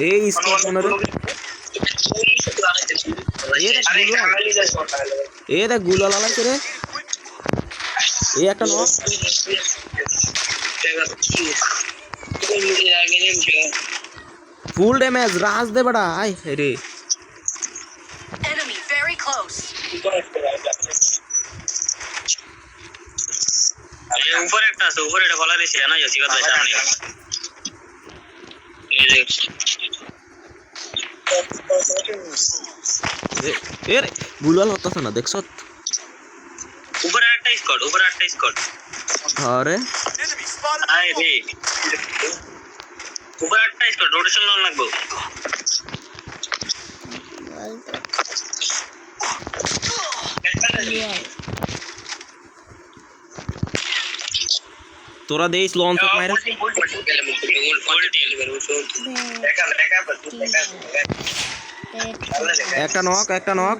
এই স্কোয়াড মনে রে এ দেখ গুলো লালাইছে রে এই একটা নক ফুল ড্যামেজ রাজ দে বড়া আয় রে enemy very close এই উপরে একটা আছে উপরে এটা বলা দিছে না ইসিবাদ ভাই সামনে এই যে এ রে গুলো হতাছ না দেখছ উপরে একটা স্কোয়াড আরে আয় রে উপরে একটা স্কোয়াড রোটেশন লন লাগবে তোরা দেইস লঞ্চ মাইরা একটা নক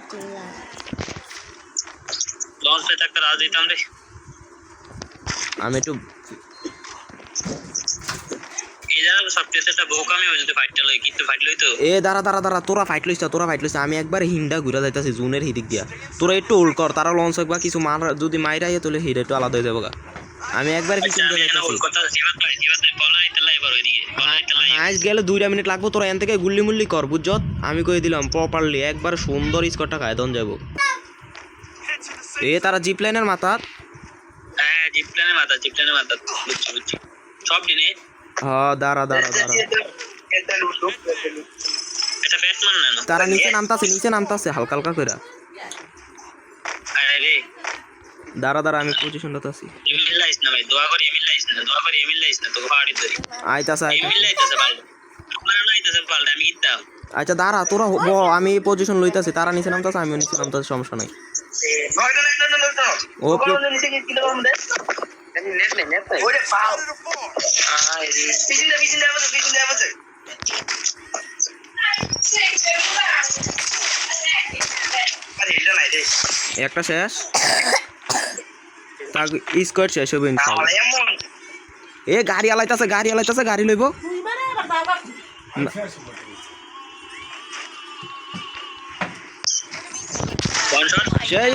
লঞ্চ পে একটা রাজ দিতাম রে আমি একটু এই জায়গা সবচেয়ে একটা বোকামি হয়ে যেতে ফাইটটা লই কিন্তু ফাইট লই তো এ দাঁড়া তোরা ফাইট লইছ আমি একবার হিন্ডা ঘুরা যাইতাছি জুনের হিদিক দিয়া তোরা একটু হোল্ড কর তারা লঞ্চ একবার কিছু মার যদি মাইরা আইয়ে তাহলে হিডা একটু আলাদা হয়ে যাবে আমি একবার কিছু আজ গেলে 2 মিনিট লাগবো তোরা এখান থেকে গুল্লি মুল্লি কর বুঝছত আমি কই দিলাম প্রপারলি একবার সুন্দর স্কোরটা খায় দন যাবো এ তারা জিপ লাইনের মাথা হ্যাঁ জিপ লাইনের মাথা বুঝছি সব দিনে হ্যাঁ দাঁড়া এটা ব্যাটম্যান না তারা নিচে নামতাছে হালকা কইরা আরে রে দাঁড়া আমি পজিশনটাতে আছি এমিল লাইস না ভাই দোয়া করে এমিল লাইস না তোকে ফাড়ি ধরি আইতাছে এমিল লাইতাছে ভাই আপনারা নাইতাছে পাল্টা আমি কিতাম আচ্ছা দাঁড়া তোরা আমি পজিশন লইতাছি তারা নিচে নামতাছে আমিও নিচে নামতাছি সমস্যা নাই ওকে ওরে পাও আয় রে পিছনে আরে এটা নাই রে একটা শেষ তার স্কোয়াড শেষ হবে ইনশাআল্লাহ এ গাড়ি আলাইতাছে গাড়ি লইব কোন শট সেই